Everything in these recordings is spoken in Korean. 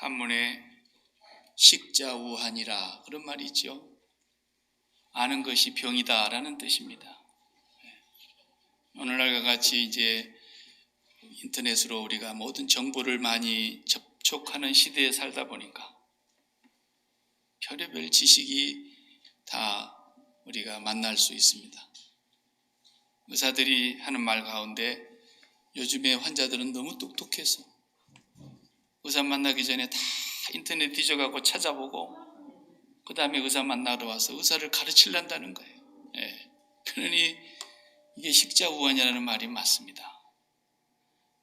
한문에 식자우한이라 그런 말이 있죠. 아는 것이 병이다라는 뜻입니다. 오늘날과 같이 이제 인터넷으로 우리가 모든 정보를 많이 접촉하는 시대에 살다 보니까 별의별 지식이 다 우리가 만날 수 있습니다. 의사들이 하는 말 가운데 요즘에 환자들은 너무 똑똑해서 의사 만나기 전에 다 인터넷 뒤져가고 찾아보고 그 다음에 의사 만나러 와서 의사를 가르치려다는 거예요. 그러니 이게 식자우환이라는 말이 맞습니다.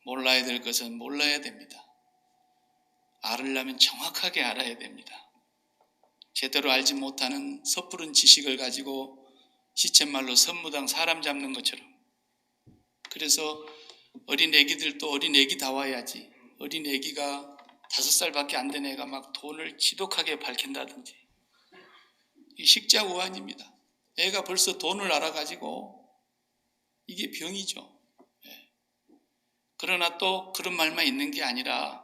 몰라야 될 것은 몰라야 됩니다. 알으려면 정확하게 알아야 됩니다. 제대로 알지 못하는 섣부른 지식을 가지고 시쳇말로 선무당 사람 잡는 것처럼, 그래서 어린 애기들도 어린 애기다워야지, 어린 애기가 5살밖에 안 된 애가 막 돈을 지독하게 밝힌다든지, 이 식자우환입니다. 애가 벌써 돈을 알아가지고 이게 병이죠. 그러나 또 그런 말만 있는 게 아니라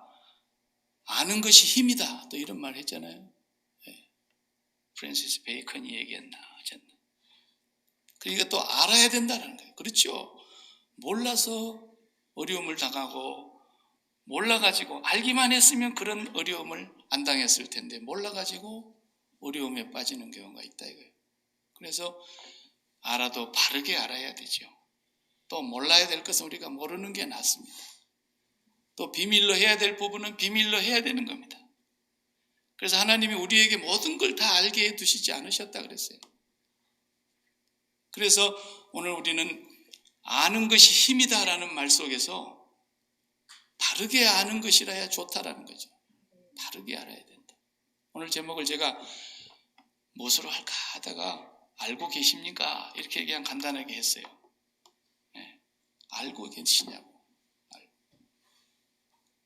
아는 것이 힘이다, 또 이런 말 했잖아요. 프랜시스 베이컨이 얘기했나 하셨나. 그러니까 또 알아야 된다는 거예요. 그렇죠? 몰라서 어려움을 당하고, 몰라가지고 알기만 했으면 그런 어려움을 안 당했을 텐데 몰라가지고 어려움에 빠지는 경우가 있다 이거예요. 그래서 알아도 바르게 알아야 되죠. 또 몰라야 될 것은 우리가 모르는 게 낫습니다. 또 비밀로 해야 될 부분은 비밀로 해야 되는 겁니다. 그래서 하나님이 우리에게 모든 걸 다 알게 해두시지 않으셨다 그랬어요. 그래서 오늘 우리는 아는 것이 힘이다라는 말 속에서 바르게 아는 것이라야 좋다라는 거죠. 바르게 알아야 된다. 오늘 제목을 제가 무엇으로 할까 하다가 알고 계십니까? 이렇게 그냥 간단하게 했어요. 알고 계시냐고.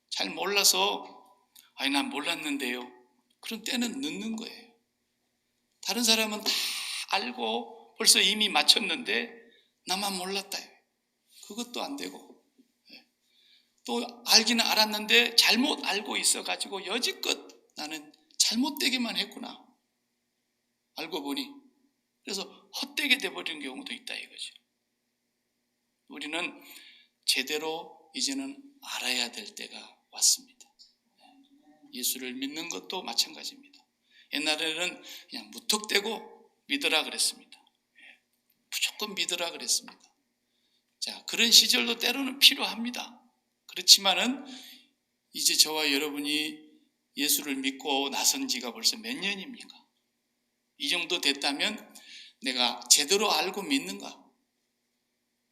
잘 몰라서 아니 난 몰랐는데요. 그런 때는 늦는 거예요. 다른 사람은 다 알고 벌써 이미 맞췄는데 나만 몰랐다. 그것도 안 되고, 또 알기는 알았는데 잘못 알고 있어가지고 여지껏 나는 잘못되기만 했구나. 알고 보니. 그래서 헛되게 돼버리는 경우도 있다 이거죠. 우리는 제대로 이제는 알아야 될 때가 왔습니다. 예수를 믿는 것도 마찬가지입니다. 옛날에는 그냥 무턱대고 믿으라 그랬습니다. 무조건 믿으라 그랬습니다. 자, 그런 시절도 때로는 필요합니다. 그렇지만은 이제 저와 여러분이 예수를 믿고 나선 지가 벌써 몇 년입니까? 이 정도 됐다면 내가 제대로 알고 믿는가?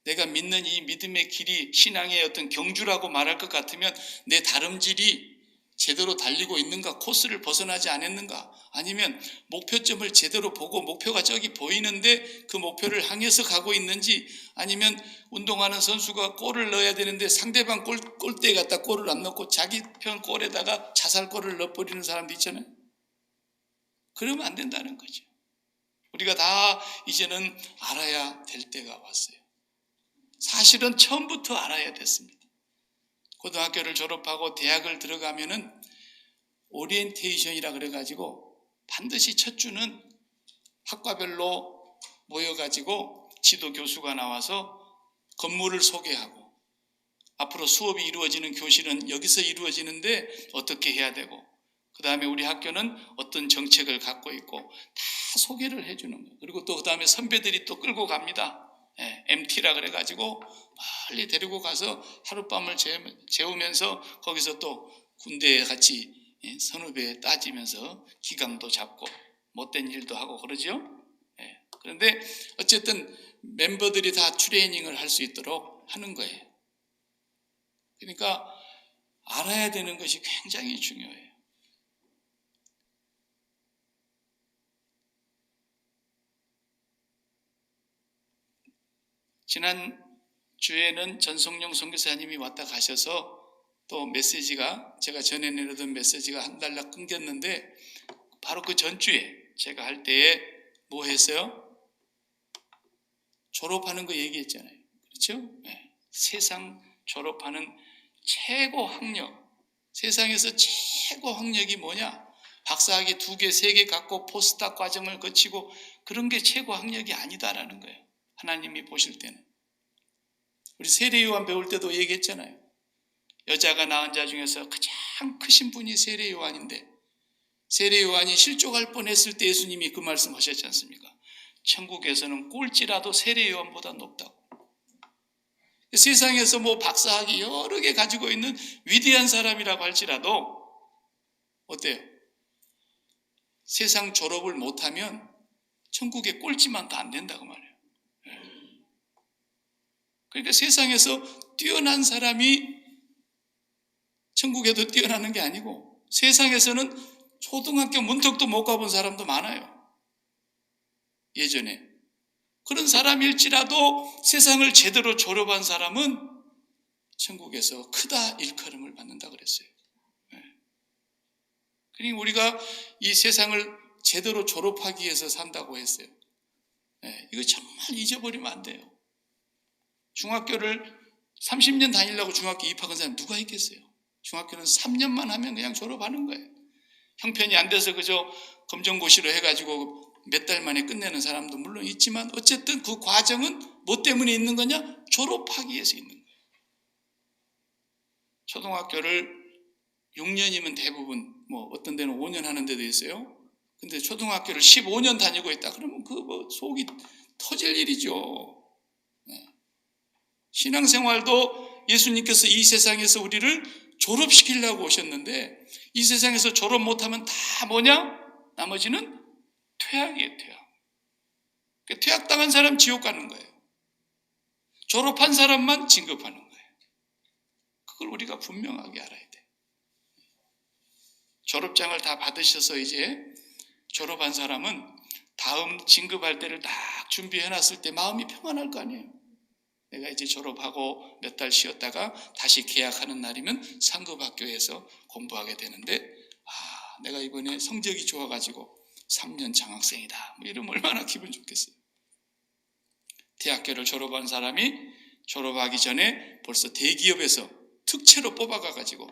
내가 믿는 이 믿음의 길이 신앙의 어떤 경주라고 말할 것 같으면 내 다름질이 제대로 달리고 있는가? 코스를 벗어나지 않았는가? 아니면 목표점을 제대로 보고 목표가 저기 보이는데 그 목표를 향해서 가고 있는지, 아니면 운동하는 선수가 골을 넣어야 되는데 상대방 골대에 갖다 골을 안 넣고 자기 편 골에다가 자살골을 넣어버리는 사람도 있잖아요. 그러면 안 된다는 거죠. 우리가 다 이제는 알아야 될 때가 왔어요. 사실은 처음부터 알아야 됐습니다. 고등학교를 졸업하고 대학을 들어가면은 오리엔테이션이라 그래가지고 반드시 첫 주는 학과별로 모여가지고 지도 교수가 나와서 건물을 소개하고, 앞으로 수업이 이루어지는 교실은 여기서 이루어지는데 어떻게 해야 되고, 그 다음에 우리 학교는 어떤 정책을 갖고 있고 다 소개를 해주는 거예요. 그리고 또 그 다음에 선배들이 또 끌고 갑니다. MT라 그래가지고 빨리 데리고 가서 하룻밤을 재우면서 거기서 또 군대에 같이 선후배 따지면서 기강도 잡고 못된 일도 하고 그러죠. 그런데 어쨌든 멤버들이 다 트레이닝을 할 수 있도록 하는 거예요. 그러니까 알아야 되는 것이 굉장히 중요해요. 지난 주에는 전성용 선교사님이 왔다 가셔서 또 메시지가, 제가 전에 내려던 메시지가 한 달락 끊겼는데, 바로 그 전주에 제가 할 때에 뭐 했어요? 졸업하는 거 얘기했잖아요. 그렇죠? 세상 졸업하는 최고 학력, 세상에서 최고 학력이 뭐냐? 박사학위 2개, 3개 갖고 포스닥 과정을 거치고 그런 게 최고 학력이 아니다라는 거예요. 하나님이 보실 때는. 우리 세례요한 배울 때도 얘기했잖아요. 여자가 낳은 자 중에서 가장 크신 분이 세례요한인데 세례요한이 실족할 뻔했을 때 예수님이 그 말씀하셨지 않습니까? 천국에서는 꼴찌라도 세례요한보다 높다고. 세상에서 뭐 박사학위 여러 개 가지고 있는 위대한 사람이라고 할지라도 어때요? 세상 졸업을 못하면 천국에 꼴찌만도 안 된다고 말해요. 그러니까 세상에서 뛰어난 사람이 천국에도 뛰어나는 게 아니고 세상에서는 초등학교 문턱도 못 가본 사람도 많아요. 예전에. 그런 사람일지라도 세상을 제대로 졸업한 사람은 천국에서 크다 일컬음을 받는다 그랬어요. 그러니까 우리가 이 세상을 제대로 졸업하기 위해서 산다고 했어요. 이거 정말 잊어버리면 안 돼요. 중학교를 30년 다니려고 중학교 입학한 사람 누가 있겠어요? 중학교는 3년만 하면 그냥 졸업하는 거예요. 형편이 안 돼서 그저 검정고시로 해가지고 몇 달 만에 끝내는 사람도 물론 있지만 어쨌든 그 과정은 뭐 때문에 있는 거냐? 졸업하기 위해서 있는 거예요. 초등학교를 6년이면 대부분 뭐 어떤 데는 5년 하는 데도 있어요. 근데 초등학교를 15년 다니고 있다 그러면 그 뭐 속이 터질 일이죠. 신앙생활도 예수님께서 이 세상에서 우리를 졸업시키려고 오셨는데 이 세상에서 졸업 못하면 다 뭐냐? 나머지는 퇴학이에요. 퇴학. 퇴학당한 사람 지옥 가는 거예요. 졸업한 사람만 진급하는 거예요. 그걸 우리가 분명하게 알아야 돼. 졸업장을 다 받으셔서 이제 졸업한 사람은 다음 진급할 때를 딱 준비해놨을 때 마음이 평안할 거 아니에요. 내가 이제 졸업하고 몇 달 쉬었다가 다시 계약하는 날이면 상급학교에서 공부하게 되는데 내가 이번에 성적이 좋아가지고 3년 장학생이다. 뭐 이러면 얼마나 기분 좋겠어요. 대학교를 졸업한 사람이 졸업하기 전에 벌써 대기업에서 특채로 뽑아가가지고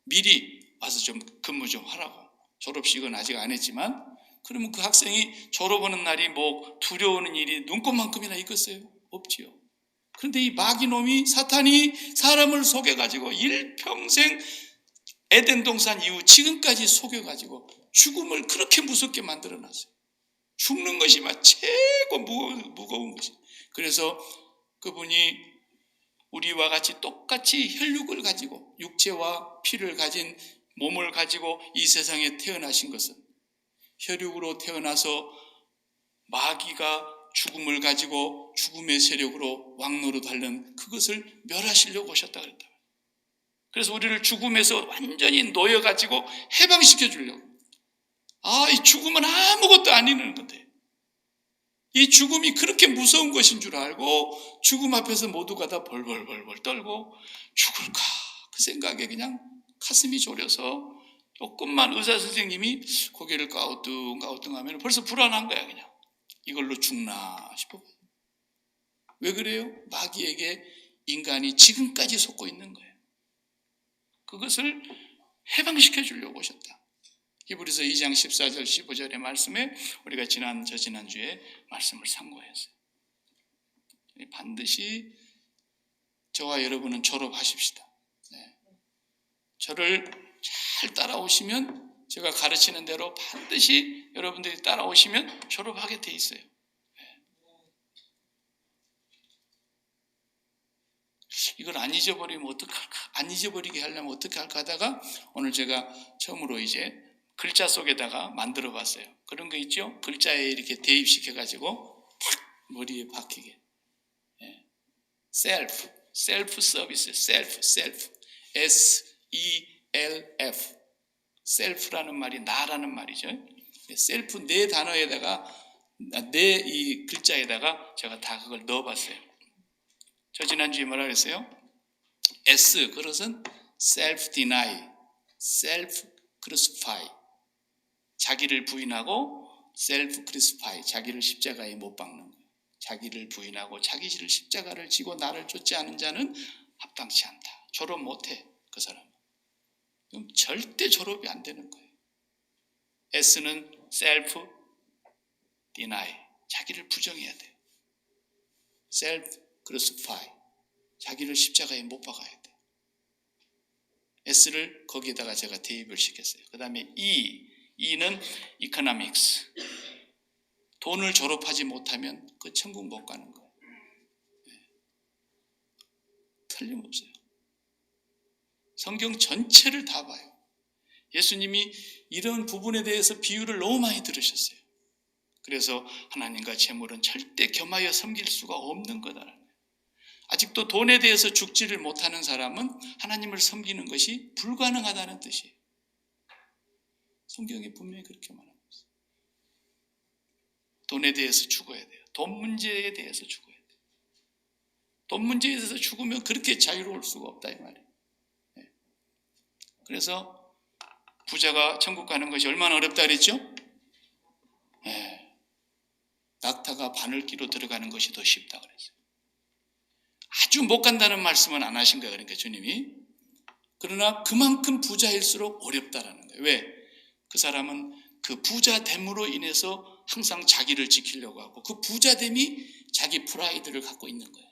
미리 와서 좀 근무 좀 하라고. 졸업식은 아직 안 했지만 그러면 그 학생이 졸업하는 날이 뭐 두려워하는 일이 눈꽃만큼이나 있겠어요? 없지요. 그런데 이 마귀놈이 사탄이 사람을 속여가지고 일평생 에덴 동산 이후 지금까지 속여가지고 죽음을 그렇게 무섭게 만들어놨어요. 죽는 것이 막 최고 무거운 것이. 그래서 그분이 우리와 같이 똑같이 혈육을 가지고 육체와 피를 가진 몸을 가지고 이 세상에 태어나신 것은 혈육으로 태어나서 마귀가 죽음을 가지고 죽음의 세력으로 왕노릇하는 그것을 멸하시려고 오셨다 그랬다. 그래서 우리를 죽음에서 완전히 놓여가지고 해방시켜 주려고. 이 죽음은 아무것도 아니는 건데 이 죽음이 그렇게 무서운 것인 줄 알고 죽음 앞에서 모두가 다 벌벌벌벌 떨고 죽을까 그 생각에 그냥 가슴이 졸여서 조금만 의사 선생님이 고개를 가우뚱가우뚱하면 벌써 불안한 거야. 그냥 이걸로 죽나 싶어. 왜 그래요? 마귀에게 인간이 지금까지 속고 있는 거예요. 그것을 해방시켜 주려고 오셨다. 히브리서 2장 14절 15절의 말씀에 우리가 저지난주에 말씀을 참고했어요. 반드시 저와 여러분은 졸업하십시다. 저를 잘 따라오시면 제가 가르치는 대로 반드시 여러분들이 따라오시면 졸업하게 돼 있어요. 이걸 안 잊어버리면 어떡할까? 안 잊어버리게 하려면 어떻게 할까 하다가 오늘 제가 처음으로 이제 글자 속에다가 만들어 봤어요. 그런 거 있죠? 글자에 이렇게 대입시켜가지고 탁 머리에 박히게. 셀프 서비스, 셀프, SELF. 셀프라는 말이 나라는 말이죠. 셀프 네 단어에다가 네 이 글자에다가 제가 다 그걸 넣어봤어요. 저 지난주에 뭐라 그랬어요? S 그것은 self deny, self crucify. 자기를 부인하고 self crucify, 자기를 십자가에 못 박는 거예요. 자기를 부인하고 자기를 십자가를 지고 나를 쫓지 않은 자는 합당치 않다. 졸업 못해 그 사람. 그럼 절대 졸업이 안 되는 거예요. S는 self deny, 자기를 부정해야 돼요. self crucify, 자기를 십자가에 못 박아야 돼요. S를 거기에다가 제가 대입을 시켰어요. 그 다음에 E는 economics, 돈을 졸업하지 못하면 그 천국 못 가는 거예요. 틀림없어요. 성경 전체를 다 봐요. 예수님이 이런 부분에 대해서 비유를 너무 많이 들으셨어요. 그래서 하나님과 재물은 절대 겸하여 섬길 수가 없는 거다. 아직도 돈에 대해서 죽지를 못하는 사람은 하나님을 섬기는 것이 불가능하다는 뜻이에요. 성경이 분명히 그렇게 말합니다. 돈에 대해서 죽어야 돼요. 돈 문제에 대해서 죽어야 돼요. 돈 문제에 대해서 죽으면 그렇게 자유로울 수가 없다 이 말이에요. 그래서 부자가 천국 가는 것이 얼마나 어렵다 그랬죠? 낙타가 바늘기로 들어가는 것이 더 쉽다 그랬어요. 아주 못 간다는 말씀은 안 하신 거예요. 그러니까 주님이. 그러나 그만큼 부자일수록 어렵다라는 거예요. 왜? 그 사람은 그 부자됨으로 인해서 항상 자기를 지키려고 하고 그 부자됨이 자기 프라이드를 갖고 있는 거예요.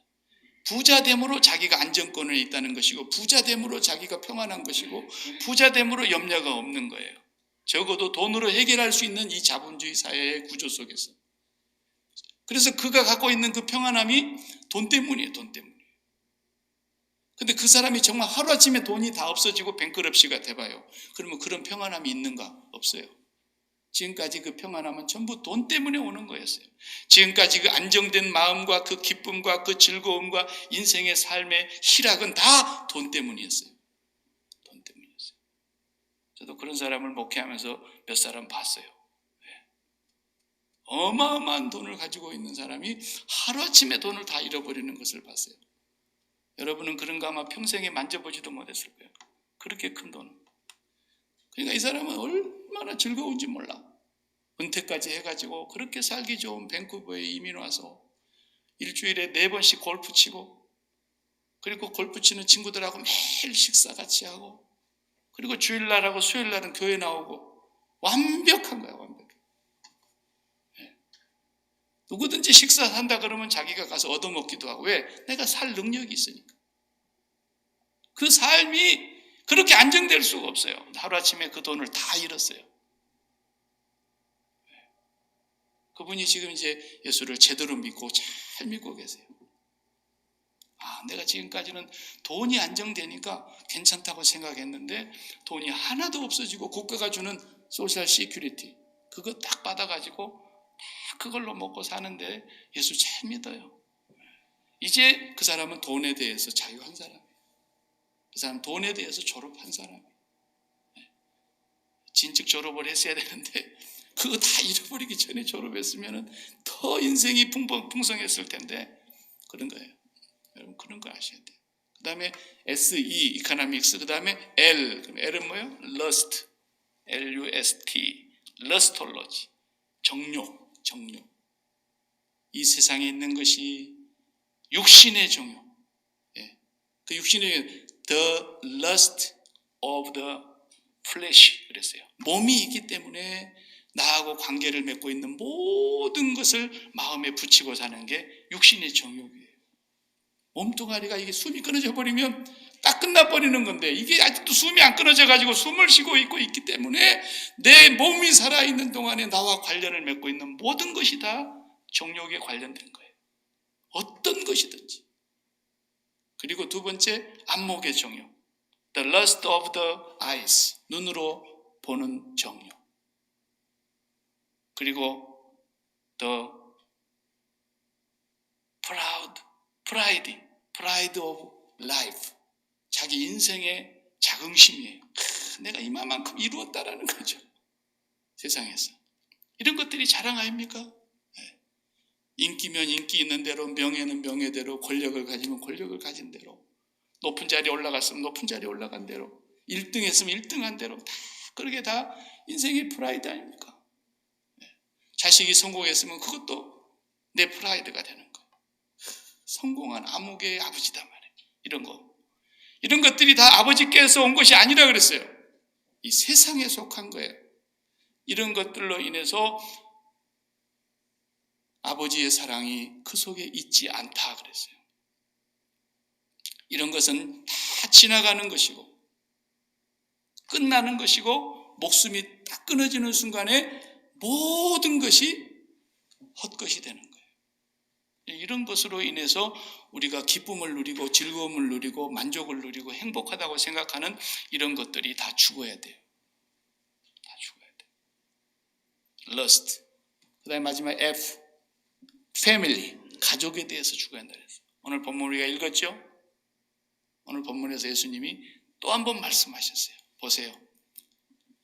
부자됨으로 자기가 안정권을 있다는 것이고 부자됨으로 자기가 평안한 것이고 부자됨으로 염려가 없는 거예요. 적어도 돈으로 해결할 수 있는 이 자본주의 사회의 구조 속에서. 그래서 그가 갖고 있는 그 평안함이 돈 때문이에요. 돈 때문에. 근데 그 사람이 정말 하루아침에 돈이 다 없어지고 뱅크럽시가 돼봐요. 그러면 그런 평안함이 있는가? 없어요. 지금까지 그 평안함은 전부 돈 때문에 오는 거였어요. 지금까지 그 안정된 마음과 그 기쁨과 그 즐거움과 인생의 삶의 희락은 다 돈 때문이었어요. 돈 때문이었어요. 저도 그런 사람을 목회하면서 몇 사람 봤어요. 어마어마한 돈을 가지고 있는 사람이 하루아침에 돈을 다 잃어버리는 것을 봤어요. 여러분은 그런 거 아마 평생에 만져보지도 못했을 거예요. 그렇게 큰 돈. 그러니까 이 사람은 얼마나 즐거운지 몰라. 은퇴까지 해가지고 그렇게 살기 좋은 밴쿠버에 이민 와서 일주일에 4번씩 골프 치고 그리고 골프 치는 친구들하고 매일 식사 같이 하고 그리고 주일날하고 수요일날은 교회 나오고 완벽한 거야. 완벽해. 누구든지 식사한다 그러면 자기가 가서 얻어먹기도 하고. 왜? 내가 살 능력이 있으니까. 그 삶이 그렇게 안정될 수가 없어요. 하루아침에 그 돈을 다 잃었어요. 그분이 지금 이제 예수를 제대로 믿고 잘 믿고 계세요. 내가 지금까지는 돈이 안정되니까 괜찮다고 생각했는데 돈이 하나도 없어지고 국가가 주는 소셜 시큐리티 그거 딱 받아가지고 다 그걸로 먹고 사는데 예수 잘 믿어요. 이제 그 사람은 돈에 대해서 자유한 사람이에요. 그 사람은 돈에 대해서 졸업한 사람이에요. 진즉 졸업을 했어야 되는데 그거 다 잃어버리기 전에 졸업했으면 더 인생이 풍성했을 텐데 그런 거예요. 여러분 그런 거 아셔야 돼요. 그 다음에 SE, economics, 그 다음에 L, 그럼 L은 뭐예요? lust, L-U-S-T, lustology, 정욕. 이 세상에 있는 것이 육신의 정욕. 그 육신의 the lust of the flesh 그랬어요. 몸이 있기 때문에 나하고 관계를 맺고 있는 모든 것을 마음에 붙이고 사는 게 육신의 정욕이에요. 몸뚱아리가 이게 숨이 끊어져 버리면 딱 끝나버리는 건데 이게 아직도 숨이 안 끊어져 가지고 숨을 쉬고 있기 때문에 내 몸이 살아있는 동안에 나와 관련을 맺고 있는 모든 것이 다 정욕에 관련된 거예요. 어떤 것이든지. 그리고 두 번째 안목의 정욕, the lust of the eyes, 눈으로 보는 정욕. 그리고 the pride of life, 자기 인생의 자긍심이에요. 내가 이만큼 이루었다라는 거죠. 세상에서. 이런 것들이 자랑 아닙니까? 인기면 인기 있는 대로, 명예는 명예대로, 권력을 가지면 권력을 가진 대로, 높은 자리에 올라갔으면 높은 자리에 올라간 대로, 1등 했으면 1등한 대로 다 그렇게 다 인생의 프라이드 아닙니까? 자식이 성공했으면 그것도 내 프라이드가 되는 거예요. 성공한 암흑의 아버지다 말이에요. 이런 것들이 다 아버지께서 온 것이 아니라 그랬어요. 이 세상에 속한 거예요. 이런 것들로 인해서 아버지의 사랑이 그 속에 있지 않다 그랬어요. 이런 것은 다 지나가는 것이고 끝나는 것이고 목숨이 딱 끊어지는 순간에 모든 것이 헛것이 되는 거예요. 이런 것으로 인해서 우리가 기쁨을 누리고 즐거움을 누리고 만족을 누리고 행복하다고 생각하는 이런 것들이 다 죽어야 돼요. 다 죽어야 돼요. Lust. 그 다음에 마지막 F. Family. 가족에 대해서 죽어야 한다 그랬어요. 오늘 본문 우리가 읽었죠? 오늘 본문에서 예수님이 또 한 번 말씀하셨어요. 보세요.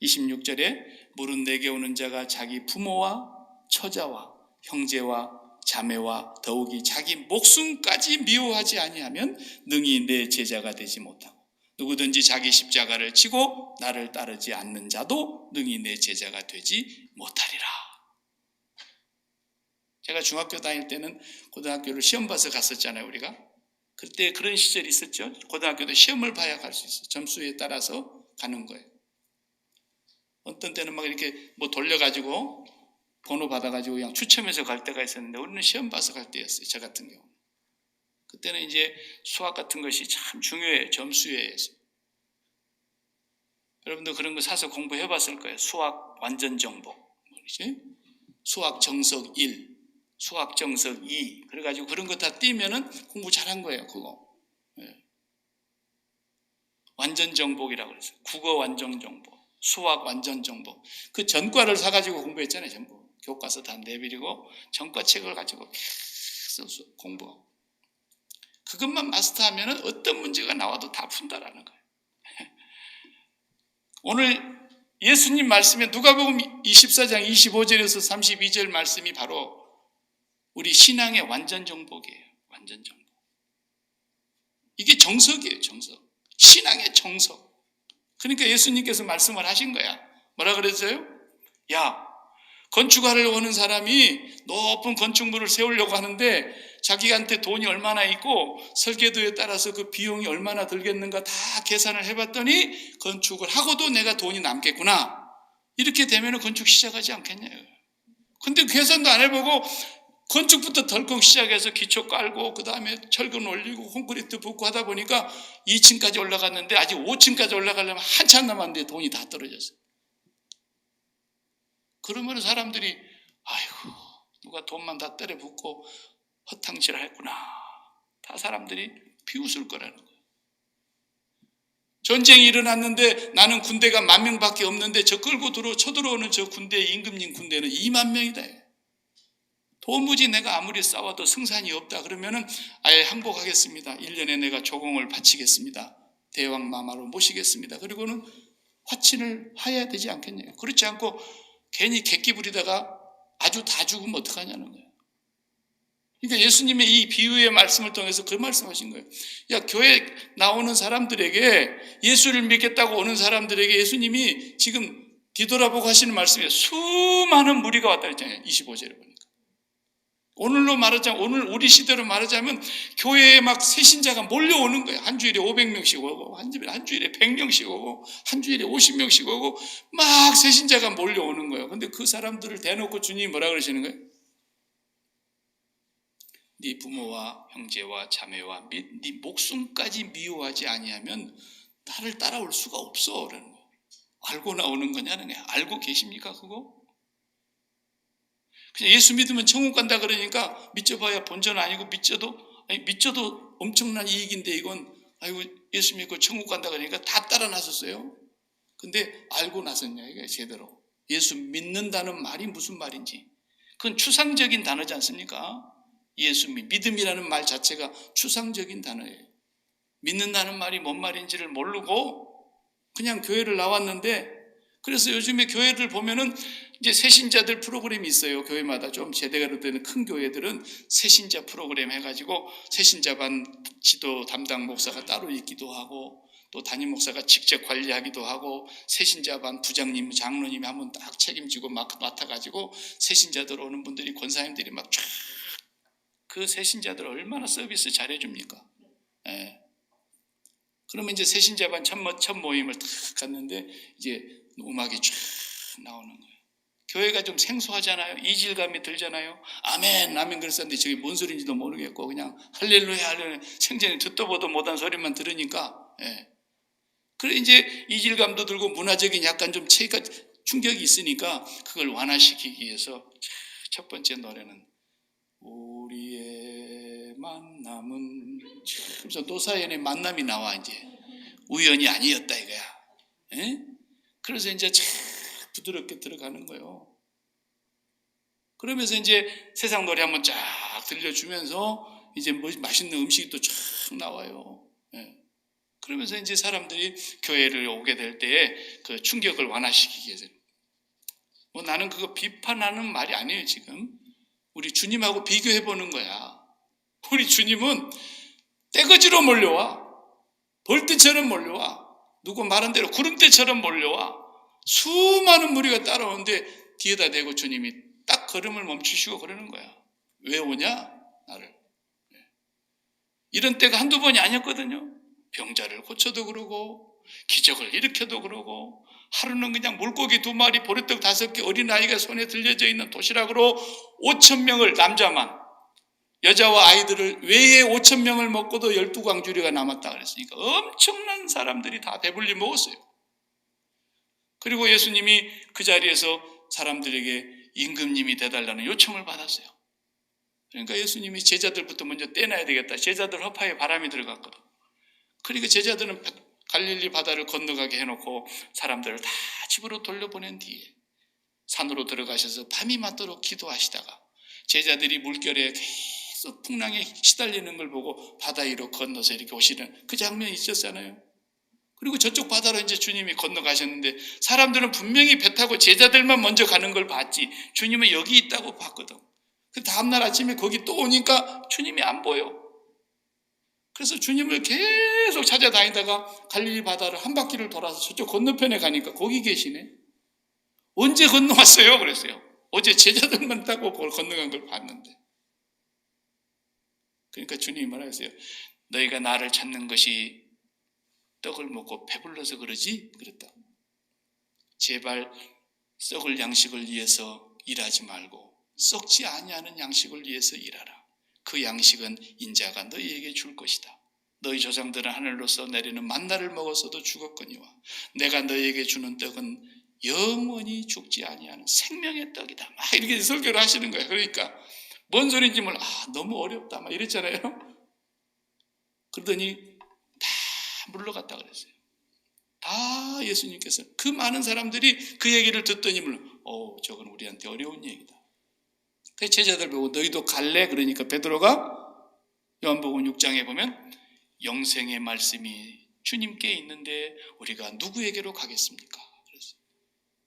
26절에 물은 내게 오는 자가 자기 부모와 처자와 형제와 자매와 더욱이 자기 목숨까지 미워하지 아니하면 능히 내 제자가 되지 못하고 누구든지 자기 십자가를 지고 나를 따르지 않는 자도 능히 내 제자가 되지 못하리라. 제가 중학교 다닐 때는 고등학교를 시험 봐서 갔었잖아요. 우리가 그때 그런 시절이 있었죠. 고등학교도 시험을 봐야 갈 수 있어요. 점수에 따라서 가는 거예요. 어떤 때는 막 이렇게 뭐 돌려가지고 번호 받아가지고 그냥 추첨해서 갈 때가 있었는데 우리는 시험 봐서 갈 때였어요. 저 같은 경우. 그때는 이제 수학 같은 것이 참 중요해요. 점수에. 여러분도 그런 거 사서 공부해 봤을 거예요. 수학 완전 정복. 뭐지? 수학 정석 1, 수학 정석 2. 그래가지고 그런 거 다 띄면은 공부 잘한 거예요. 그거. 네. 완전 정복이라고 그랬어요. 국어 완전 정복. 수학 완전 정복. 그 전과를 사가지고 공부했잖아요. 전부. 교과서 다 내버리고 전과책을 가지고 계속 공부하고 그것만 마스터하면 어떤 문제가 나와도 다 푼다라는 거예요. 오늘 예수님 말씀에 누가복음 24장 25절에서 32절 말씀이 바로 우리 신앙의 완전 정복이에요. 완전 정복. 이게 정석이에요. 정석. 신앙의 정석. 그러니까 예수님께서 말씀을 하신 거야. 뭐라 그랬어요? 야, 건축하러 오는 사람이 높은 건축물을 세우려고 하는데 자기한테 돈이 얼마나 있고 설계도에 따라서 그 비용이 얼마나 들겠는가 다 계산을 해봤더니 건축을 하고도 내가 돈이 남겠구나. 이렇게 되면 건축 시작하지 않겠냐요. 근데 계산도 안 해보고 건축부터 덜컥 시작해서 기초 깔고 그 다음에 철근 올리고 콘크리트 붓고 하다 보니까 2층까지 올라갔는데 아직 5층까지 올라가려면 한참 남았는데 돈이 다 떨어졌어요. 그러면 사람들이 아이고 누가 돈만 다 때려 붓고 허탕질 했구나. 다 사람들이 비웃을 거라는 거예요. 전쟁이 일어났는데 나는 군대가 10,000명밖에 없는데 저 끌고 쳐들어오는 저 군대 임금님 군대는 20,000명이다. 도무지 내가 아무리 싸워도 승산이 없다. 그러면은 아예 항복하겠습니다. 1년에 내가 조공을 바치겠습니다. 대왕 마마로 모시겠습니다. 그리고는 화친을 하여야 되지 않겠냐요. 그렇지 않고 괜히 객기 부리다가 아주 다 죽으면 어떡하냐는 거예요. 그러니까 예수님의 이 비유의 말씀을 통해서 그 말씀하신 거예요. 야, 교회 나오는 사람들에게 예수를 믿겠다고 오는 사람들에게 예수님이 지금 뒤돌아보고 하시는 말씀이에요. 수많은 무리가 왔다 했잖아요. 25절에 보니까. 오늘로 말하자면 오늘 우리 시대로 말하자면 교회에 막 새신자가 몰려오는 거예요. 한 주일에 500명씩 오고 한 주일에 100명씩 오고 한 주일에 50명씩 오고 막 새신자가 몰려오는 거예요. 근데 그 사람들을 대놓고 주님이 뭐라 그러시는 거예요? 네 부모와 형제와 자매와 네 목숨까지 미워하지 아니하면 나를 따라올 수가 없어. 그러는 거예요. 알고 나오는 거냐는 거예요. 알고 계십니까 그거? 그냥 예수 믿으면 천국 간다 그러니까 믿져봐야 본전 아니고 믿져도 엄청난 이익인데 이건 아이고 예수 믿고 천국 간다 그러니까 다 따라 나섰어요. 근데 알고 나섰냐 이게 제대로. 예수 믿는다는 말이 무슨 말인지. 그건 추상적인 단어지 않습니까? 예수 믿음이라는 말 자체가 추상적인 단어예요. 믿는다는 말이 뭔 말인지를 모르고 그냥 교회를 나왔는데 그래서 요즘에 교회를 보면은 이제 새신자들 프로그램이 있어요. 교회마다 좀 제대로 되는 큰 교회들은 새신자 프로그램 해가지고 새신자 반 지도 담당 목사가 따로 있기도 하고 또 담임 목사가 직접 관리하기도 하고 새신자 반 부장님, 장로님이 한번 딱 책임지고 맡아가지고 새신자들 오는 분들이 권사님들이 막 쫙 그 새신자들 얼마나 서비스 잘해줍니까? 예. 그러면 이제 새신자반 첫 모임을 탁 갔는데 이제 음악이 쫙 나오는 거예요. 교회가 좀 생소하잖아요. 이질감이 들잖아요. 아멘, 아멘 그랬었는데 저게 뭔 소리인지도 모르겠고 그냥 할렐루야, 할렐루야 생전에 듣도 보도 못한 소리만 들으니까 그래 이제 이질감도 들고 문화적인 약간 좀 차이가 충격이 있으니까 그걸 완화시키기 위해서 첫 번째 노래는 우리의 만남은 그래서 노사연의 만남이 나와 이제 우연이 아니었다 이거야. 그래서 이제 참 부드럽게 들어가는 거예요. 그러면서 이제 세상 노래 한번 쫙 들려주면서 이제 뭐 맛있는 음식이 또 쫙 나와요. 그러면서 이제 사람들이 교회를 오게 될 때에 그 충격을 완화시키기 위해서 뭐 나는 그거 비판하는 말이 아니에요. 지금 우리 주님하고 비교해 보는 거야. 우리 주님은 떼거지로 몰려와 벌떼처럼 몰려와 누구 말한 대로 구름대처럼 몰려와 수많은 무리가 따라오는데 뒤에다 대고 주님이 딱 걸음을 멈추시고 그러는 거야. 왜 오냐? 나를. 이런 때가 한두 번이 아니었거든요. 병자를 고쳐도 그러고 기적을 일으켜도 그러고 하루는 그냥 물고기 2마리 보리떡 5개 어린아이가 손에 들려져 있는 도시락으로 5,000명을 남자만 여자와 아이들을 외에 5,000명을 먹고도 12광주리가 남았다 그랬으니까 엄청난 사람들이 다 배불리 먹었어요. 그리고 예수님이 그 자리에서 사람들에게 임금님이 돼달라는 요청을 받았어요. 그러니까 예수님이 제자들부터 먼저 떼놔야 되겠다. 제자들 허파에 바람이 들어갔거든. 그러니까 제자들은 갈릴리 바다를 건너가게 해놓고 사람들을 다 집으로 돌려보낸 뒤에 산으로 들어가셔서 밤이 맞도록 기도하시다가 제자들이 물결에 계속 풍랑에 시달리는 걸 보고 바다 위로 건너서 이렇게 오시는 그 장면이 있었잖아요. 그리고 저쪽 바다로 이제 주님이 건너가셨는데 사람들은 분명히 배 타고 제자들만 먼저 가는 걸 봤지 주님은 여기 있다고 봤거든. 그 다음날 아침에 거기 또 오니까 주님이 안 보여. 그래서 주님을 계속 찾아다니다가 갈릴리 바다를 한 바퀴를 돌아서 저쪽 건너편에 가니까 거기 계시네. 언제 건너왔어요? 그랬어요. 어제 제자들만 타고 그걸 건너간 걸 봤는데. 그러니까 주님이 말하셨어요. 너희가 나를 찾는 것이 떡을 먹고 배불러서 그러지? 그랬다. 제발 썩을 양식을 위해서 일하지 말고 썩지 아니하는 양식을 위해서 일하라. 그 양식은 인자가 너희에게 줄 것이다. 너희 조상들은 하늘로서 내리는 만나를 먹었어도 죽었거니와 내가 너희에게 주는 떡은 영원히 죽지 아니하는 생명의 떡이다. 막 이렇게 설교를 하시는 거예요. 그러니까 뭔 소리인지 몰라. 너무 어렵다. 막 이랬잖아요. 그러더니 다 물러갔다 그랬어요. 다 예수님께서 그 많은 사람들이 그 얘기를 듣더니 저건 우리한테 어려운 얘기다. 그 제자들 보고 너희도 갈래? 그러니까 베드로가 요한복음 6장에 보면 영생의 말씀이 주님께 있는데 우리가 누구에게로 가겠습니까?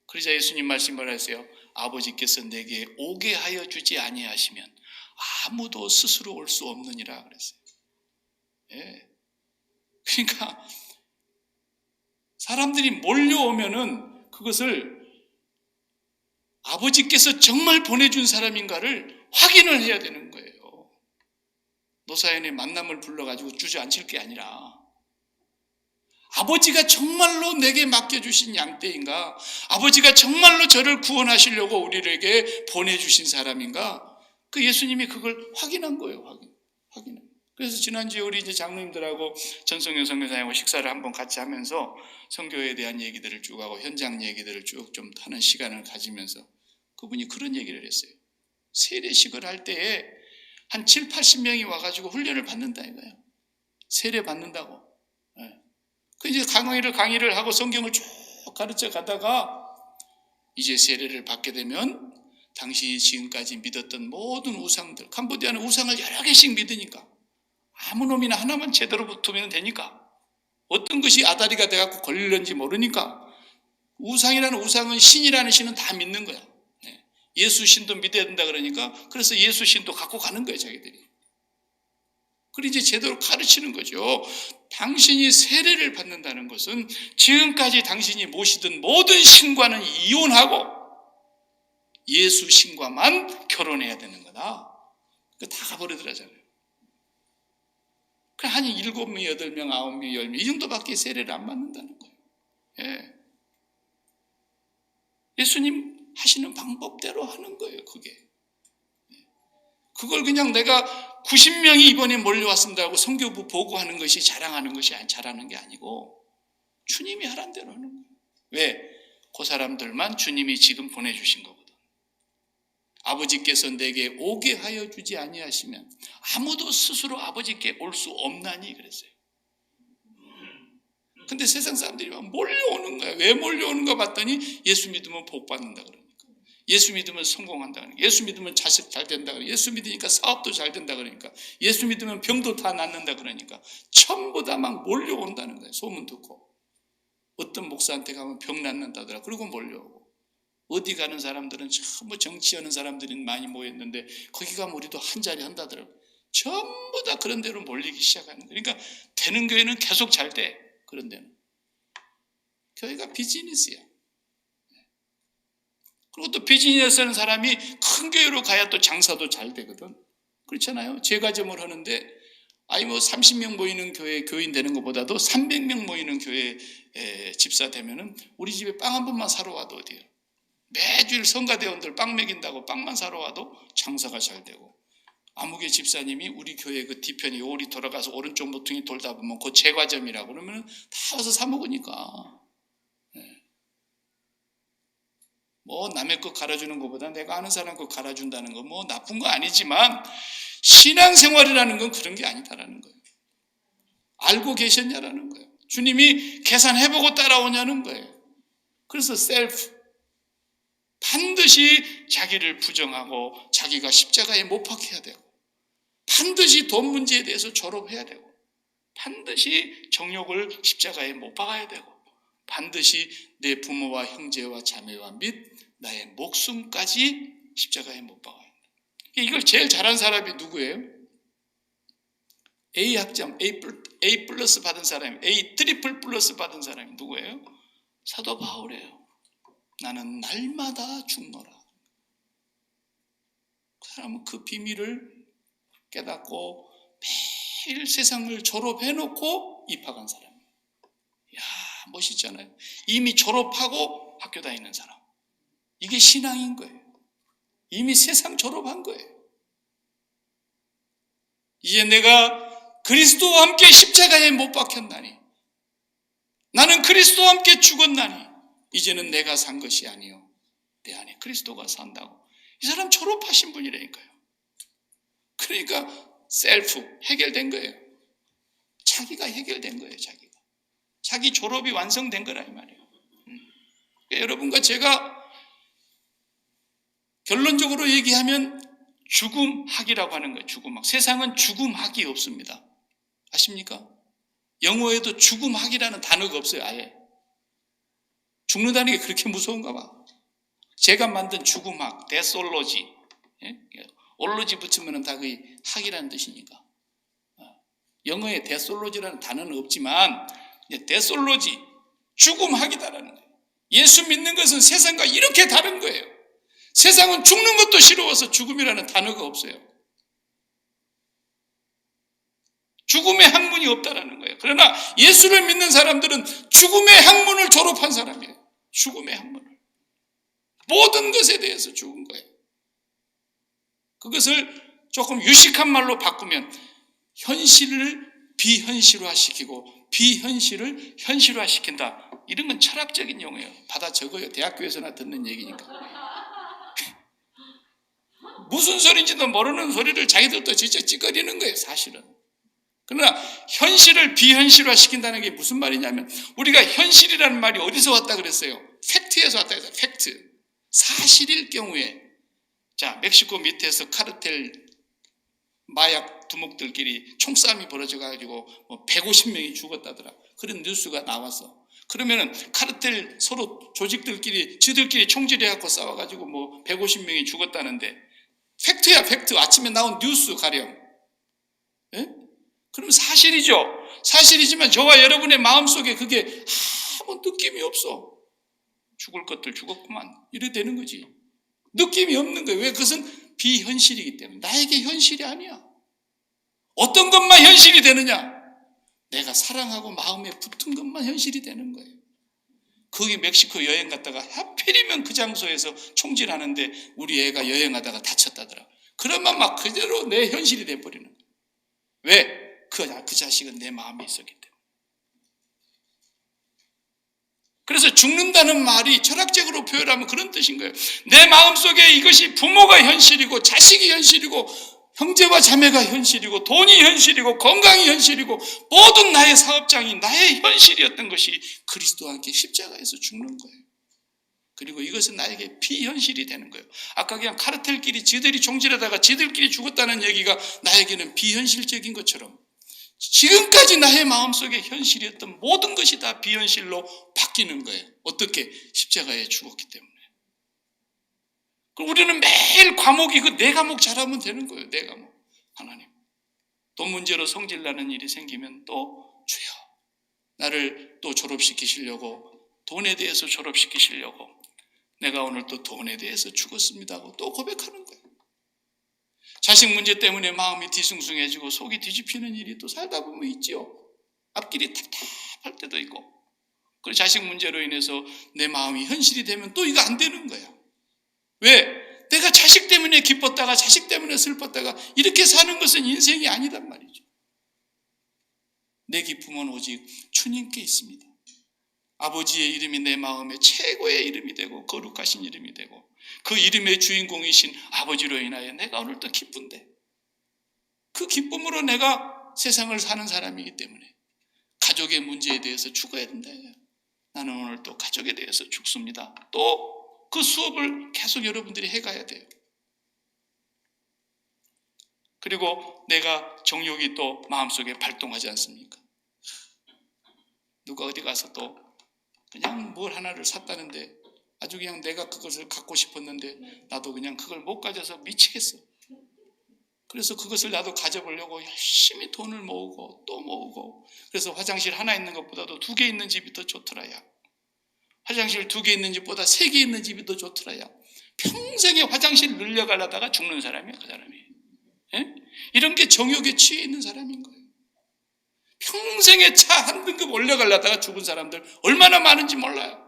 그러자 예수님 말씀을 하세요. 아버지께서 내게 오게 하여 주지 아니하시면 아무도 스스로 올 수 없느니라 그랬어요. 그러니까 사람들이 몰려오면은 그것을 아버지께서 정말 보내준 사람인가를 확인을 해야 되는 거예요. 노사연의 만남을 불러가지고 주저앉힐 게 아니라 아버지가 정말로 내게 맡겨주신 양떼인가? 아버지가 정말로 저를 구원하시려고 우리에게 보내주신 사람인가? 그 예수님이 그걸 확인한 거예요. 확인. 그래서 지난주에 우리 이제 장로님들하고 전성현 선교사님하고 식사를 한번 같이 하면서 선교에 대한 얘기들을 쭉 하고 현장 얘기들을 쭉 좀 하는 시간을 가지면서 그분이 그런 얘기를 했어요. 세례식을 할 때에 한 7, 80명이 와가지고 훈련을 받는다 이거예요. 세례 받는다고. 그 이제 강의를 하고 성경을 쭉 가르쳐 가다가 이제 세례를 받게 되면 당신이 지금까지 믿었던 모든 우상들, 캄보디아는 우상을 여러 개씩 믿으니까 아무 놈이나 하나만 제대로 붙으면 되니까 어떤 것이 아다리가 돼갖고 걸리는지 모르니까 우상이라는 우상은 신이라는 신은 다 믿는 거야. 예수 신도 믿어야 된다 그러니까 그래서 예수 신도 갖고 가는 거예요 자기들이. 그리고 이제 제대로 가르치는 거죠. 당신이 세례를 받는다는 것은 지금까지 당신이 모시던 모든 신과는 이혼하고 예수 신과만 결혼해야 되는 거다. 그거 다 가버리더라잖아요. 그래, 한 7명, 8명, 9명, 10명 이 정도밖에 세례를 안 받는다는 거예요. 예. 예수님 하시는 방법대로 하는 거예요, 그게. 그걸 그냥 내가 90명이 이번에 몰려왔습니다 하고 성교부 보고하는 것이 자랑하는 것이 잘하는 게 아니고 주님이 하란 대로 하는 거예요. 왜? 그 사람들만 주님이 지금 보내주신 거거든. 아버지께서 내게 오게 하여 주지 아니하시면 아무도 스스로 아버지께 올 수 없나니 그랬어요. 근데 세상 사람들이 막 몰려오는 거야. 왜 몰려오는가 봤더니 예수 믿으면 복 받는다 그러니까. 예수 믿으면 성공한다 그러니까. 예수 믿으면 자식 잘 된다 그러니까. 예수 믿으니까 사업도 잘 된다 그러니까. 예수 믿으면 병도 다 낫는다 그러니까. 전부 다 막 몰려온다는 거예요. 소문 듣고. 어떤 목사한테 가면 병 낫는다더라. 그러고 몰려오고. 어디 가는 사람들은 전부 정치하는 사람들이 많이 모였는데 거기 가면 우리도 한 자리 한다더라고요. 전부 다 그런 데로 몰리기 시작하는 거예요. 그러니까 되는 교회는 계속 잘 돼. 그런 데는. 교회가 비즈니스야. 그리고 또 비즈니스 하는 사람이 큰 교회로 가야 또 장사도 잘 되거든. 그렇잖아요. 제과점을 하는데 아니 뭐 30명 모이는 교회 교인 되는 것보다도 300명 모이는 교회 집사 되면은 우리 집에 빵 한 번만 사러 와도 어디예요? 매주일 성가대원들 빵 먹인다고 빵만 사러 와도 장사가 잘 되고, 아무개 집사님이 우리 교회 그 뒤편에 요리 돌아가서 오른쪽 모퉁이 돌다 보면 그 제과점이라고 그러면 다 와서 사 먹으니까. 뭐 남의 거 갈아주는 것보다 내가 아는 사람 거 갈아준다는 거 뭐 나쁜 거 아니지만 신앙생활이라는 건 그런 게 아니다라는 거예요. 알고 계셨냐라는 거예요. 주님이 계산해보고 따라오냐는 거예요. 그래서 셀프, 반드시 자기를 부정하고 자기가 십자가에 못 박혀야 되고, 반드시 돈 문제에 대해서 졸업해야 되고, 반드시 정욕을 십자가에 못 박아야 되고, 반드시 내 부모와 형제와 자매와 및 나의 목숨까지 십자가에 못 박아야 된다. 이걸 제일 잘한 사람이 누구예요? A 학점, A 플러스 받은 사람이, A 트리플 플러스 받은 사람이 누구예요? 사도 바울이에요. 나는 날마다 죽노라. 그 사람은 그 비밀을 깨닫고 매일 세상을 졸업해놓고 입학한 사람이에요. 이야, 멋있잖아요. 이미 졸업하고 학교 다니는 사람. 이게 신앙인 거예요. 이미 세상 졸업한 거예요. 이제 내가 그리스도와 함께 십자가에 못 박혔나니, 나는 그리스도와 함께 죽었나니 이제는 내가 산 것이 아니요 내 안에 그리스도가 산다고. 이 사람 졸업하신 분이라니까요. 그러니까 셀프 해결된 거예요. 자기가 해결된 거예요. 자기 졸업이 완성된 거라 이 말이에요. 그러니까 여러분과 제가 결론적으로 얘기하면 죽음학이라고 하는 거예요. 죽음학. 세상은 죽음학이 없습니다. 아십니까? 영어에도 죽음학이라는 단어가 없어요. 아예. 죽는다는 게 그렇게 무서운가 봐. 제가 만든 죽음학, 데솔로지, 올로지 붙이면 다 그 학이라는 뜻이니까. 영어에 데솔로지라는 단어는 없지만 데솔로지, 죽음학이다라는 거예요. 예수 믿는 것은 세상과 이렇게 다른 거예요. 세상은 죽는 것도 싫어서 죽음이라는 단어가 없어요. 죽음의 학문이 없다라는 거예요. 그러나 예수를 믿는 사람들은 죽음의 학문을 졸업한 사람이에요. 죽음의 학문을. 모든 것에 대해서 죽은 거예요. 그것을 조금 유식한 말로 바꾸면 현실을 비현실화시키고 비현실을 현실화시킨다. 이런 건 철학적인 용어예요. 받아 적어요. 대학교에서나 듣는 얘기니까. 무슨 소리인지도 모르는 소리를 자기들도 진짜 찌꺼리는 거예요. 사실은. 그러나 현실을 비현실화 시킨다는 게 무슨 말이냐면, 우리가 현실이라는 말이 어디서 왔다 그랬어요? 팩트에서 왔다 그랬어요. 팩트. 사실일 경우에, 자, 멕시코 밑에서 카르텔 마약 두목들끼리 총싸움이 벌어져가지고 150명이 죽었다더라. 그런 뉴스가 나왔어. 그러면은 카르텔 서로 조직들끼리 지들끼리 총질해갖고 싸워가지고 150명이 죽었다는데 팩트야, 팩트. 아침에 나온 뉴스 가령. 예? 그럼 사실이죠. 사실이지만 저와 여러분의 마음속에 그게 아무 느낌이 없어. 죽을 것들 죽었구만. 이래 되는 거지. 느낌이 없는 거예요. 왜? 그것은 비현실이기 때문에. 나에게 현실이 아니야. 어떤 것만 현실이 되느냐? 내가 사랑하고 마음에 붙은 것만 현실이 되는 거예요. 거기 멕시코 여행 갔다가 하필이면 그 장소에서 총질하는데 우리 애가 여행하다가 다쳤다더라. 그러면 막 그대로 내 현실이 돼버리는 거예요. 왜? 그 자식은 내 마음에 있었기 때문에. 그래서 죽는다는 말이 철학적으로 표현하면 그런 뜻인 거예요. 내 마음속에 이것이 부모가 현실이고 자식이 현실이고 형제와 자매가 현실이고 돈이 현실이고 건강이 현실이고 모든 나의 사업장이 나의 현실이었던 것이 그리스도와 함께 십자가에서 죽는 거예요. 그리고 이것은 나에게 비현실이 되는 거예요. 아까 그냥 카르텔끼리 지들이 총질하다가 지들끼리 죽었다는 얘기가 나에게는 비현실적인 것처럼 지금까지 나의 마음속에 현실이었던 모든 것이 다 비현실로 바뀌는 거예요. 어떻게? 십자가에 죽었기 때문에. 그럼 우리는 매일 과목이 그 네 과목 잘하면 되는 거예요. 네 과목. 하나님. 돈 문제로 성질나는 일이 생기면 또 주여. 나를 또 졸업시키시려고 돈에 대해서 졸업시키시려고 내가 오늘 또 돈에 대해서 죽었습니다 하고 또 고백하는 거예요. 자식 문제 때문에 마음이 뒤숭숭해지고 속이 뒤집히는 일이 또 살다 보면 있지요. 앞길이 답답할 때도 있고. 그리고 자식 문제로 인해서 내 마음이 현실이 되면 또 이거 안 되는 거야. 왜? 내가 자식 때문에 기뻤다가 자식 때문에 슬펐다가 이렇게 사는 것은 인생이 아니단 말이죠. 내 기쁨은 오직 주님께 있습니다. 아버지의 이름이 내 마음에 최고의 이름이 되고 거룩하신 이름이 되고 그 이름의 주인공이신 아버지로 인하여 내가 오늘 또 기쁜데 그 기쁨으로 내가 세상을 사는 사람이기 때문에 가족의 문제에 대해서 죽어야 된다. 나는 오늘 또 가족에 대해서 죽습니다. 또 그 수업을 계속 여러분들이 해가야 돼요. 그리고 내가 정욕이 또 마음속에 발동하지 않습니까? 누가 어디 가서 또 그냥 뭘 하나를 샀다는데 아주 그냥 내가 그것을 갖고 싶었는데 나도 그냥 그걸 못 가져서 미치겠어. 그래서 그것을 나도 가져보려고 열심히 돈을 모으고 또 모으고 그래서 화장실 하나 있는 것보다도 2개 있는 집이 더 좋더라야. 화장실 2개 있는 집보다 3개 있는 집이 더 좋더라야. 평생에 화장실 늘려가려다가 죽는 사람이야. 그 사람이. 예? 이런 게 정욕에 취해 있는 사람인 거예요. 평생에 차 한 등급 올려가려다가 죽은 사람들 얼마나 많은지 몰라요.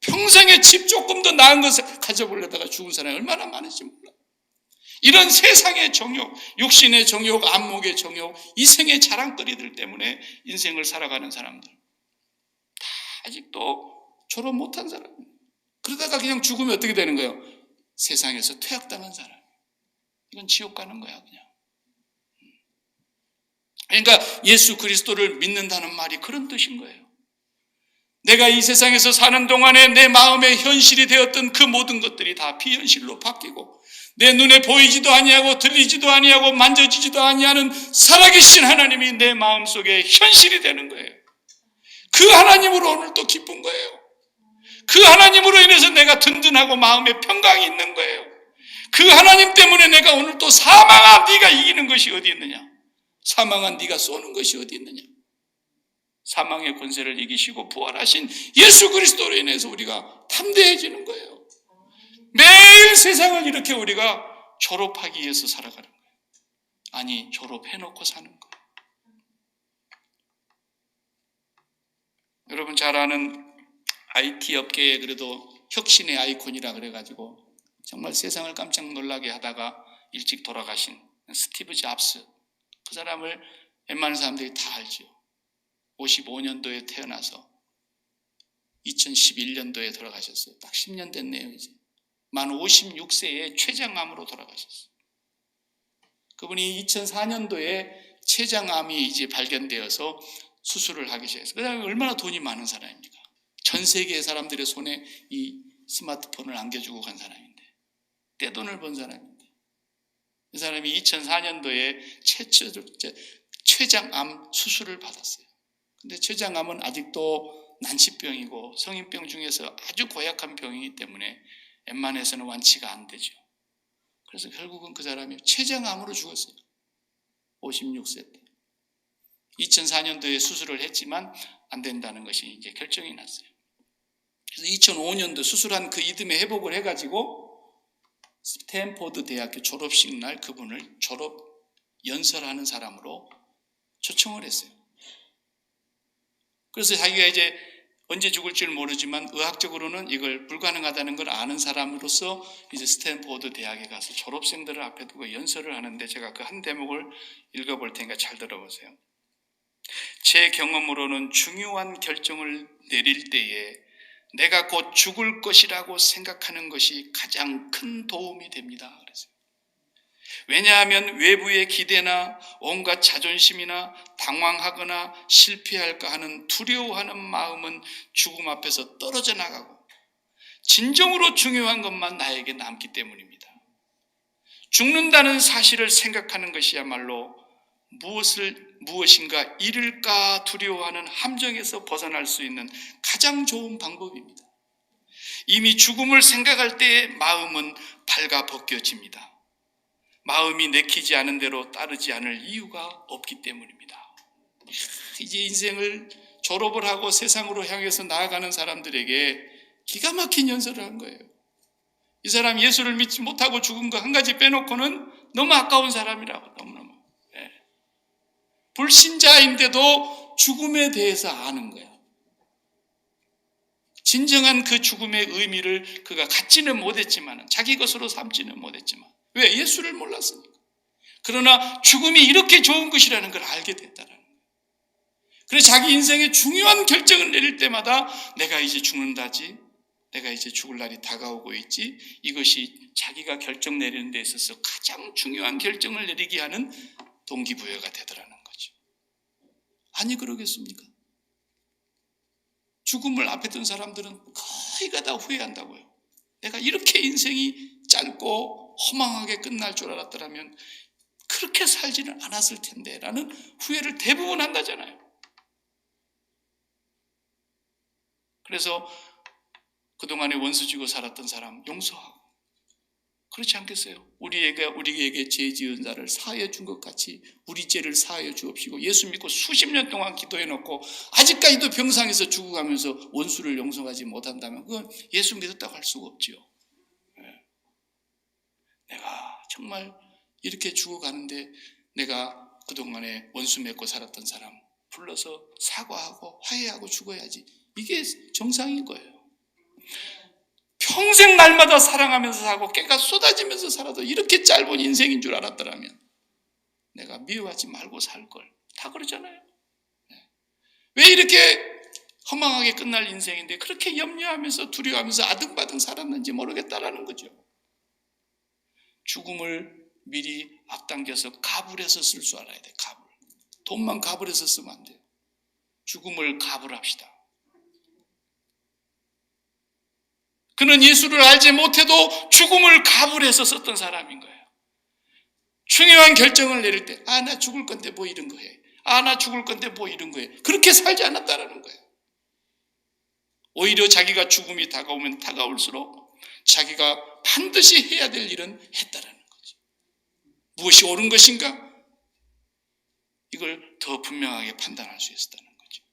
평생에 집 조금 더 나은 것을 가져보려다가 죽은 사람이 얼마나 많은지 몰라요. 이런 세상의 정욕, 육신의 정욕, 안목의 정욕, 이생의 자랑거리들 때문에 인생을 살아가는 사람들 다 아직도 졸업 못한 사람. 그러다가 그냥 죽으면 어떻게 되는 거예요? 세상에서 퇴학당한 사람. 이건 지옥 가는 거야 그냥. 그러니까 예수 그리스도를 믿는다는 말이 그런 뜻인 거예요. 내가 이 세상에서 사는 동안에 내 마음의 현실이 되었던 그 모든 것들이 다 비현실로 바뀌고 내 눈에 보이지도 아니하고 들리지도 아니하고 만져지지도 아니하는 살아계신 하나님이 내 마음속에 현실이 되는 거예요. 그 하나님으로 오늘 또 기쁜 거예요. 그 하나님으로 인해서 내가 든든하고 마음에 평강이 있는 거예요. 그 하나님 때문에 내가 오늘 또 사망한 네가 이기는 것이 어디 있느냐? 사망한 네가 쏘는 것이 어디 있느냐? 사망의 권세를 이기시고 부활하신 예수 그리스도로 인해서 우리가 담대해지는 거예요. 매일 세상을 이렇게 우리가 졸업하기 위해서 살아가는 거예요. 아니, 졸업해놓고 사는 거예요. 여러분 잘 아는 IT 업계에 그래도 혁신의 아이콘이라 그래가지고 정말 세상을 깜짝 놀라게 하다가 일찍 돌아가신 스티브 잡스, 그 사람을 웬만한 사람들이 다 알죠. 55년도에 태어나서 2011년도에 돌아가셨어요. 딱 10년 됐네요. 이제 만 56세에 췌장암으로 돌아가셨어요. 그분이 2004년도에 췌장암이 이제 발견되어서 수술을 하기 시작했어요. 그 사람이 얼마나 돈이 많은 사람입니까? 전 세계의 사람들의 손에 이 스마트폰을 안겨주고 간 사람인데, 떼돈을 번 사람인데, 그 사람이 2004년도에 췌장암 수술을 받았어요. 근데 췌장암은 아직도 난치병이고 성인병 중에서 아주 고약한 병이기 때문에 웬만해서는 완치가 안 되죠. 그래서 결국은 그 사람이 췌장암으로 죽었어요. 56세 때. 2004년도에 수술을 했지만 안 된다는 것이 이제 결정이 났어요. 그래서 2005년도 수술한 그 이듬해 회복을 해가지고 스탠포드 대학교 졸업식 날 그분을 졸업 연설하는 사람으로 초청을 했어요. 그래서 자기가 이제 언제 죽을지 모르지만 의학적으로는 이걸 불가능하다는 걸 아는 사람으로서 이제 스탠포드 대학에 가서 졸업생들을 앞에 두고 연설을 하는데, 제가 그 한 대목을 읽어볼 테니까 잘 들어보세요. 제 경험으로는 중요한 결정을 내릴 때에 내가 곧 죽을 것이라고 생각하는 것이 가장 큰 도움이 됩니다. 그랬어요. 왜냐하면 외부의 기대나 온갖 자존심이나 당황하거나 실패할까 하는 두려워하는 마음은 죽음 앞에서 떨어져 나가고 진정으로 중요한 것만 나에게 남기 때문입니다. 죽는다는 사실을 생각하는 것이야말로 무엇인가 잃을까 두려워하는 함정에서 벗어날 수 있는 가장 좋은 방법입니다. 이미 죽음을 생각할 때의 마음은 발가 벗겨집니다. 마음이 내키지 않은 대로 따르지 않을 이유가 없기 때문입니다. 이제 인생을 졸업을 하고 세상으로 향해서 나아가는 사람들에게 기가 막힌 연설을 한 거예요. 이 사람 예수를 믿지 못하고 죽은 거 한 가지 빼놓고는 너무 아까운 사람이라고. 너무너무. 불신자인데도 죽음에 대해서 아는 거야. 진정한 그 죽음의 의미를 그가 갖지는 못했지만, 자기 것으로 삼지는 못했지만, 왜? 예수를 몰랐으니까. 그러나 죽음이 이렇게 좋은 것이라는 걸 알게 됐다라는 거예요. 그래서 자기 인생의 중요한 결정을 내릴 때마다 내가 이제 죽는다지, 내가 이제 죽을 날이 다가오고 있지, 이것이 자기가 결정 내리는 데 있어서 가장 중요한 결정을 내리게 하는 동기부여가 되더라는 거죠. 아니 그러겠습니까? 죽음을 앞에 둔 사람들은 거의가 다 후회한다고요. 내가 이렇게 인생이 짧고 허망하게 끝날 줄 알았더라면 그렇게 살지는 않았을 텐데 라는 후회를 대부분 한다잖아요. 그래서 그동안에 원수 지고 살았던 사람 용서하고, 그렇지 않겠어요? 우리에게 죄 지은 자를 사하여 준 것 같이 우리 죄를 사하여 주옵시고, 예수 믿고 수십 년 동안 기도해 놓고 아직까지도 병상에서 죽어가면서 원수를 용서하지 못한다면 그건 예수 믿었다고 할 수가 없지요. 내가 정말 이렇게 죽어가는데 내가 그동안에 원수 맺고 살았던 사람 불러서 사과하고 화해하고 죽어야지. 이게 정상인 거예요. 평생 날마다 사랑하면서 사고 깨가 쏟아지면서 살아도 이렇게 짧은 인생인 줄 알았더라면 내가 미워하지 말고 살걸. 다 그러잖아요. 왜 이렇게 허망하게 끝날 인생인데 그렇게 염려하면서 두려워하면서 아등바등 살았는지 모르겠다라는 거죠. 죽음을 미리 앞당겨서 갑을해서 쓸 줄 알아야 돼. 갑을. 돈만 갑을해서 쓰면 안 돼요. 죽음을 갑을합시다. 그는 예수를 알지 못해도 죽음을 갑을해서 썼던 사람인 거예요. 중요한 결정을 내릴 때, 나 죽을 건데 뭐 이런 거 해. 나 죽을 건데 뭐 이런 거 해. 그렇게 살지 않았다라는 거예요. 오히려 자기가 죽음이 다가오면 다가올수록 자기가 반드시 해야 될 일은 했다라는 거죠. 무엇이 옳은 것인가? 이걸 더 분명하게 판단할 수 있었다는 거죠.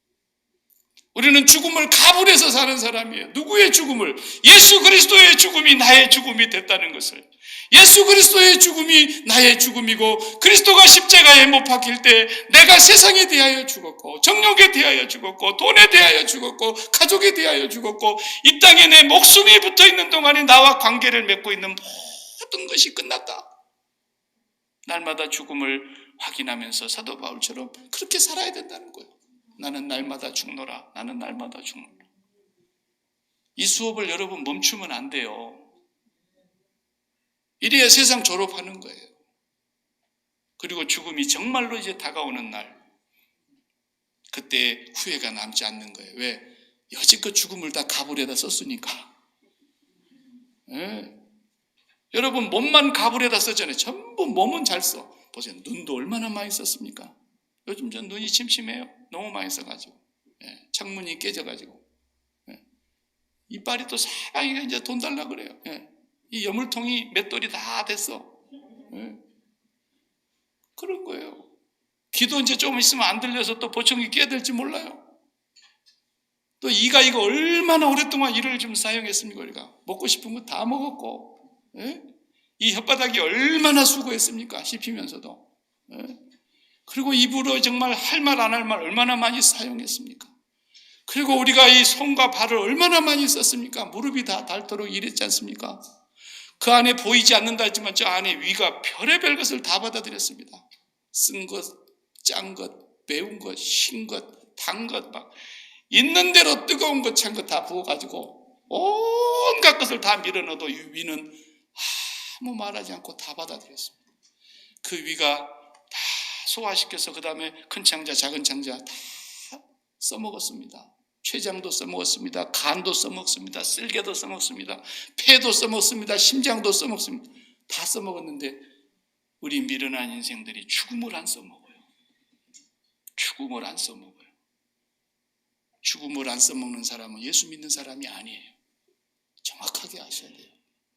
우리는 죽음을 갑을해서 사는 사람이에요. 누구의 죽음을? 예수 그리스도의 죽음이 나의 죽음이 됐다는 것을. 예수 그리스도의 죽음이 나의 죽음이고, 그리스도가 십자가에 못 박힐 때 내가 세상에 대하여 죽었고, 정욕에 대하여 죽었고, 돈에 대하여 죽었고, 가족에 대하여 죽었고, 이 땅에 내 목숨이 붙어있는 동안에 나와 관계를 맺고 있는 모든 것이 끝났다. 날마다 죽음을 확인하면서 사도 바울처럼 그렇게 살아야 된다는 거예요. 나는 날마다 죽노라. 나는 날마다 죽노라. 이 수업을 여러분 멈추면 안 돼요. 이래야 세상 졸업하는 거예요. 그리고 죽음이 정말로 이제 다가오는 날, 그때 후회가 남지 않는 거예요. 왜? 여지껏 죽음을 다 갑을에다 썼으니까. 여러분 몸만 갑을에다 썼잖아요. 전부 몸은 잘 써. 보세요. 눈도 얼마나 많이 썼습니까? 요즘 전 눈이 침침해요. 너무 많이 써가지고. 창문이 깨져가지고. 이빨이 또 사방이가 이제 돈 달라 그래요. 이 여물통이 맷돌이 다 됐어. 그런 거예요. 귀도 이제 좀 있으면 안 들려서 또 보청기 끼야 될지 몰라요. 또 이가 이거 얼마나 오랫동안 이를 좀 사용했습니까? 우리가 먹고 싶은 거 다 먹었고, 이 혓바닥이 얼마나 수고했습니까? 씹히면서도. 예? 그리고 입으로 정말 할 말 안 할 말 얼마나 많이 사용했습니까? 그리고 우리가 이 손과 발을 얼마나 많이 썼습니까? 무릎이 다 닳도록 일했지 않습니까? 그 안에 보이지 않는다 했지만 저 안에 위가 별의별 것을 다 받아들였습니다. 쓴 것, 짠 것, 매운 것, 신 것, 단 것, 막 있는 대로 뜨거운 것, 찬 것 다 부어가지고 온갖 것을 다 밀어넣어도 이 위는 아무 말하지 않고 다 받아들였습니다. 그 위가 다 소화시켜서 그 다음에 큰 창자, 작은 창자 다 써먹었습니다. 췌장도 써먹었습니다. 간도 써먹습니다. 쓸개도 써먹습니다. 폐도 써먹습니다. 심장도 써먹습니다. 다 써먹었는데 우리 미련한 인생들이 죽음을 안 써먹어요. 죽음을 안 써먹어요. 죽음을 안 써먹는 사람은 예수 믿는 사람이 아니에요. 정확하게 아셔야 돼요.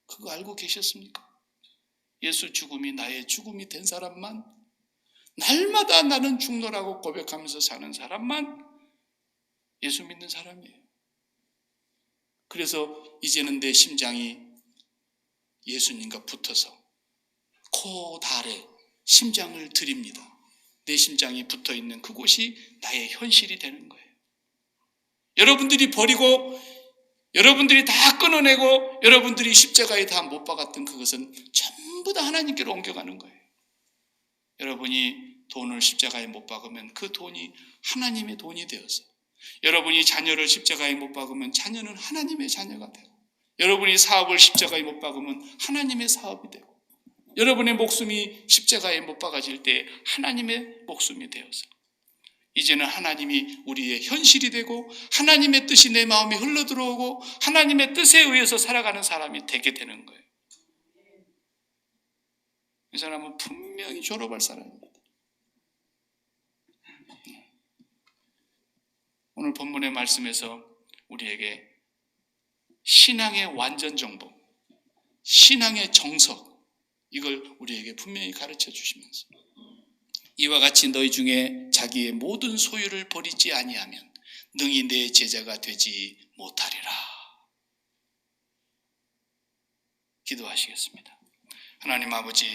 그거 알고 계셨습니까? 예수 죽음이 나의 죽음이 된 사람만, 날마다 나는 죽노라고 고백하면서 사는 사람만 예수 믿는 사람이에요. 그래서 이제는 내 심장이 예수님과 붙어서 코 달에 심장을 드립니다. 내 심장이 붙어있는 그곳이 나의 현실이 되는 거예요. 여러분들이 버리고 여러분들이 다 끊어내고 여러분들이 십자가에 다 못 박았던 그것은 전부 다 하나님께로 옮겨가는 거예요. 여러분이 돈을 십자가에 못 박으면 그 돈이 하나님의 돈이 되어서, 여러분이 자녀를 십자가에 못 박으면 자녀는 하나님의 자녀가 되고, 여러분이 사업을 십자가에 못 박으면 하나님의 사업이 되고, 여러분의 목숨이 십자가에 못 박아질 때 하나님의 목숨이 되어서 이제는 하나님이 우리의 현실이 되고 하나님의 뜻이 내 마음에 흘러들어오고 하나님의 뜻에 의해서 살아가는 사람이 되게 되는 거예요. 이 사람은 분명히 졸업할 사람입니다. 오늘 본문의 말씀에서 우리에게 신앙의 완전 정복, 신앙의 정석, 이걸 우리에게 분명히 가르쳐 주시면서 이와 같이 너희 중에 자기의 모든 소유를 버리지 아니하면 능히 내 제자가 되지 못하리라. 기도하시겠습니다. 하나님 아버지,